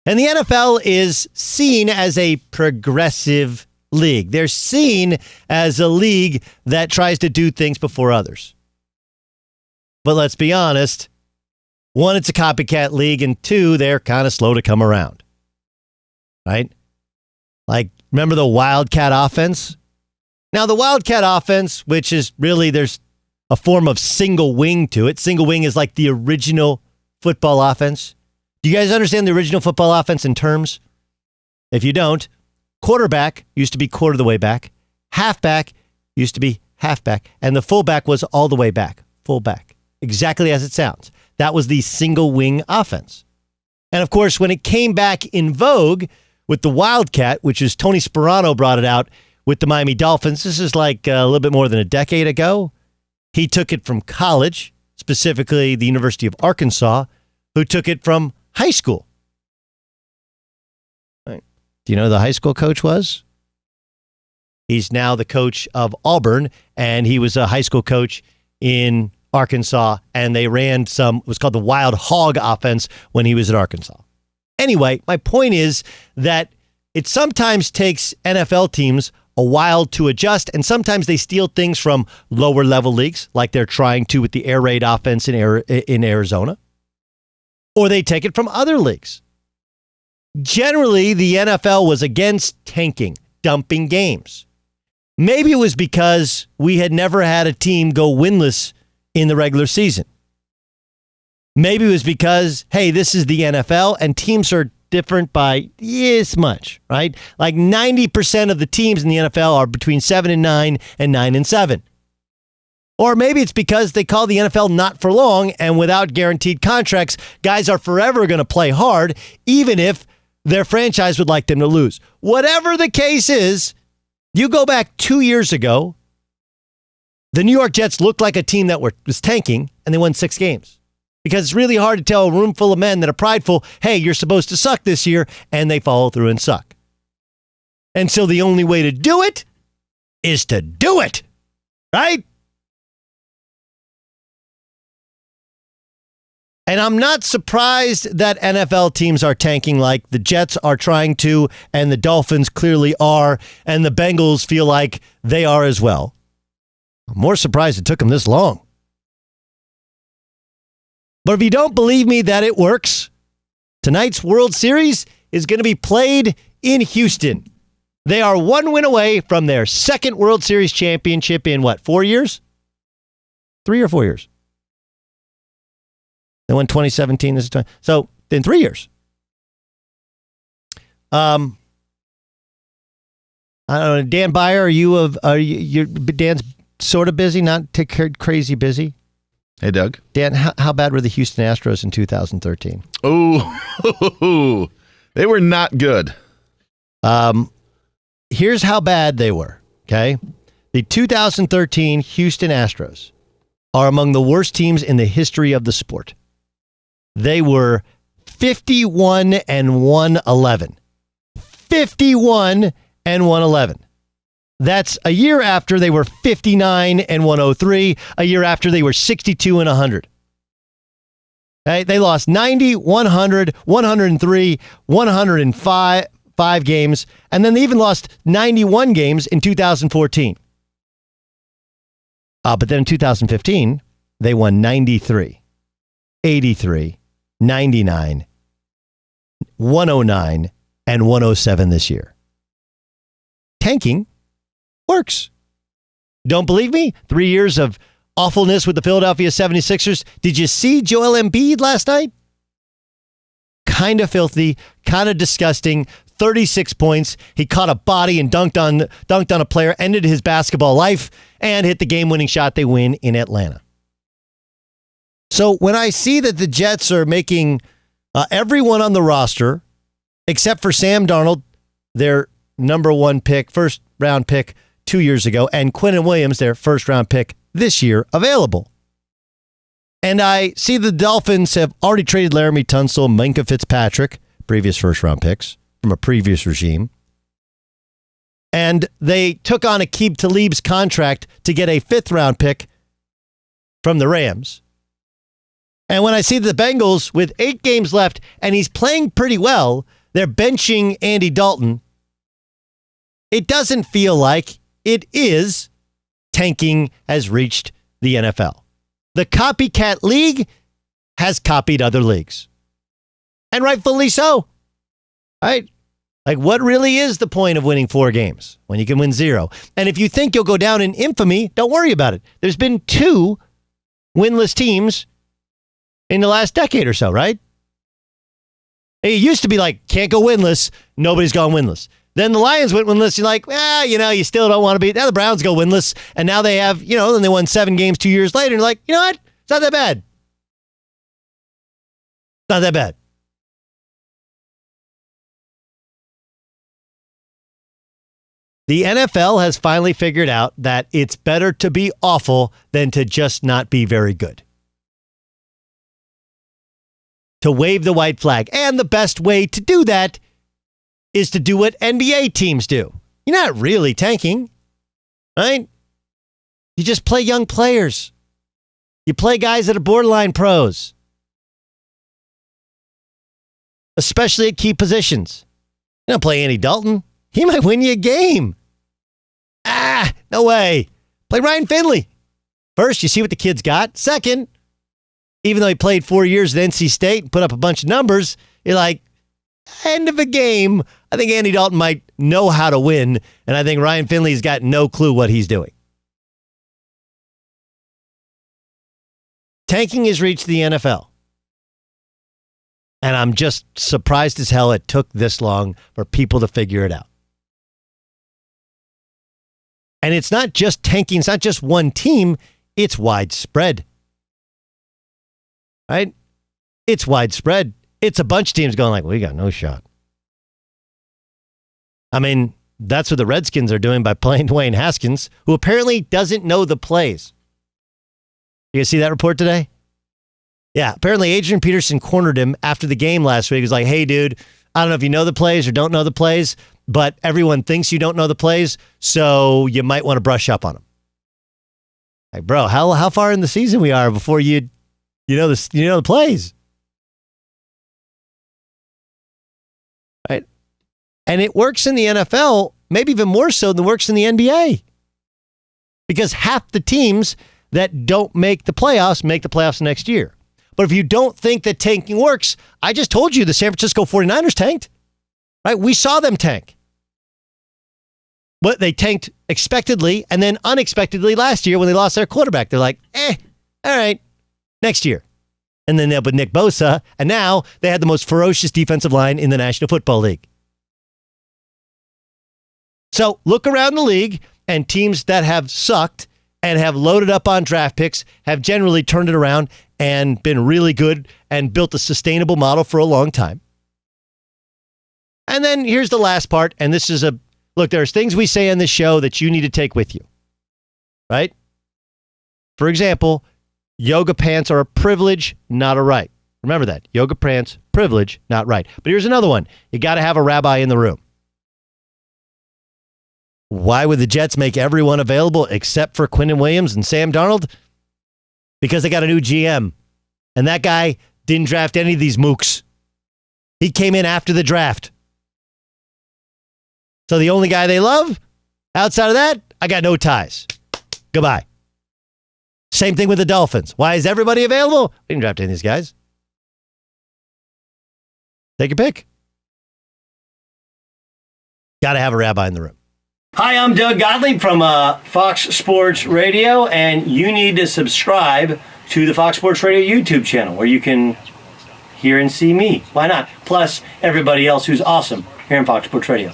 And the NFL is seen as a progressive league. They're seen as a league that tries to do things before others. But let's be honest. One, it's a copycat league, and two, they're kind of slow to come around. Right? Like, remember the Wildcat offense? Now, the Wildcat offense, which is really, there's a form of single wing to it. Single wing is like the original football offense. Do you guys understand the original football offense in terms? If you don't, quarterback used to be quarter of the way back. Halfback used to be halfback. And the fullback was all the way back. Fullback. Exactly as it sounds. That was the single wing offense. And of course, when it came back in vogue with the Wildcat, which is Tony Sparano brought it out with the Miami Dolphins, this is like a little bit more than a decade ago. He took it from college, specifically the University of Arkansas, who took it from high school. Right. Do you know who the high school coach was? He's now the coach of Auburn, and he was a high school coach in Arkansas, and they ran it was called the Wild Hog offense when he was at Arkansas. Anyway, my point is that it sometimes takes NFL teams a while to adjust, and sometimes they steal things from lower level leagues, like they're trying to with the air raid offense in Arizona, or they take it from other leagues. Generally, the NFL was against tanking, dumping games. Maybe it was because we had never had a team go winless in the regular season. Maybe it was because, hey, this is the NFL and teams are different by this much, right? Like 90% of the teams in the NFL are between 7-9 and 9-7. Or maybe it's because they call the NFL not for long, and without guaranteed contracts, guys are forever going to play hard, even if their franchise would like them to lose. Whatever the case is, you go back 2 years ago, the New York Jets looked like a team that was tanking, and they won 6 games. Because it's really hard to tell a room full of men that are prideful, hey, you're supposed to suck this year, and they follow through and suck. And so the only way to do it is to do it, right? And I'm not surprised that NFL teams are tanking like the Jets are trying to, and the Dolphins clearly are, and the Bengals feel like they are as well. I'm more surprised it took them this long. But if you don't believe me that it works, tonight's World Series is going to be played in Houston. They are 1 win away from their second World Series championship in 4 years? 3 or 4 years? They won 2017. This is 20. So in 3 years. I don't know, Dan Byer, you're Dan's sort of busy, not crazy busy. Hey, Doug. Dan, how bad were the Houston Astros in 2013? Oh, they were not good. Here's how bad they were, okay? The 2013 Houston Astros are among the worst teams in the history of the sport. They were 51-111. 51-111. That's a year after they were 59-103, a year after they were 62-100. Okay? They lost 90, 100, 103, 105 games, and then they even lost 91 games in 2014. But then in 2015, they won 93, 83, 99, 109, and 107 this year. Tanking works. Don't believe me? 3 years of awfulness with the Philadelphia 76ers. Did you see Joel Embiid last night? Kind of filthy, kind of disgusting. 36 points. He caught a body and dunked on a player, ended his basketball life, and hit the game-winning shot. They win in Atlanta. So when I see that the Jets are making everyone on the roster, except for Sam Darnold, their number 1 pick, first round pick 2 years ago, and Quinnen Williams, their first round pick this year, available. And I see the Dolphins have already traded Laramie Tunsil, Minkah Fitzpatrick, previous first round picks from a previous regime. And they took on Aqib Talib's contract to get a 5th round pick from the Rams. And when I see the Bengals with 8 games left and he's playing pretty well, they're benching Andy Dalton, it doesn't feel like it is tanking has reached the NFL. The copycat league has copied other leagues. And rightfully so. Right? Like, what really is the point of winning 4 games when you can win 0? And if you think you'll go down in infamy, don't worry about it. There's been 2 winless teams in the last decade or so, right? It used to be like, can't go winless. Nobody's gone winless. Then the Lions went winless. You're like, you still don't want to be. Now the Browns go winless. And now they have, then they won 7 games 2 years later. And you're like, you know what? It's not that bad. It's not that bad. The NFL has finally figured out that it's better to be awful than to just not be very good. To wave the white flag. And the best way to do that is to do what NBA teams do. You're not really tanking, right? You just play young players. You play guys that are borderline pros. Especially at key positions. You don't play Andy Dalton. He might win you a game. No way. Play Ryan Finley. First, you see what the kid's got. Second, even though he played 4 years at NC State and put up a bunch of numbers, you're like, end of a game, I think Andy Dalton might know how to win, and I think Ryan Finley's got no clue what he's doing. Tanking has reached the NFL. And I'm just surprised as hell it took this long for people to figure it out. And it's not just tanking. It's not just one team. It's widespread. Right? It's widespread. It's a bunch of teams going like, we got no shot. I mean, that's what the Redskins are doing by playing Dwayne Haskins, who apparently doesn't know the plays. You guys see that report today? Yeah, apparently Adrian Peterson cornered him after the game last week. He was like, hey, dude, I don't know if you know the plays or don't know the plays, but everyone thinks you don't know the plays, so you might want to brush up on them. Like, bro, how far in the season we are before you know the plays? Right? And it works in the NFL, maybe even more so than it works in the NBA. Because half the teams that don't make the playoffs next year. But if you don't think that tanking works, I just told you the San Francisco 49ers tanked. Right? We saw them tank. But they tanked expectedly and then unexpectedly last year when they lost their quarterback. They're like, all right, next year. And then they had with Nick Bosa, and now they had the most ferocious defensive line in the National Football League. So look around the league, and teams that have sucked and have loaded up on draft picks have generally turned it around and been really good and built a sustainable model for a long time. And then here's the last part, and this is look, there's things we say on this show that you need to take with you, right? For example, yoga pants are a privilege, not a right. Remember that. Yoga pants, privilege, not right. But here's another one. You got to have a rabbi in the room. Why would the Jets make everyone available except for Quinnen Williams and Sam Darnold? Because they got a new GM. And that guy didn't draft any of these mooks. He came in after the draft. So the only guy they love, outside of that, I got no ties. Goodbye. Same thing with the Dolphins. Why is everybody available? We didn't draft any of these guys. Take your pick. Got to have a rabbi in the room. Hi, I'm Doug Gottlieb from Fox Sports Radio, and you need to subscribe to the Fox Sports Radio YouTube channel where you can hear and see me. Why not? Plus everybody else who's awesome here in Fox Sports Radio.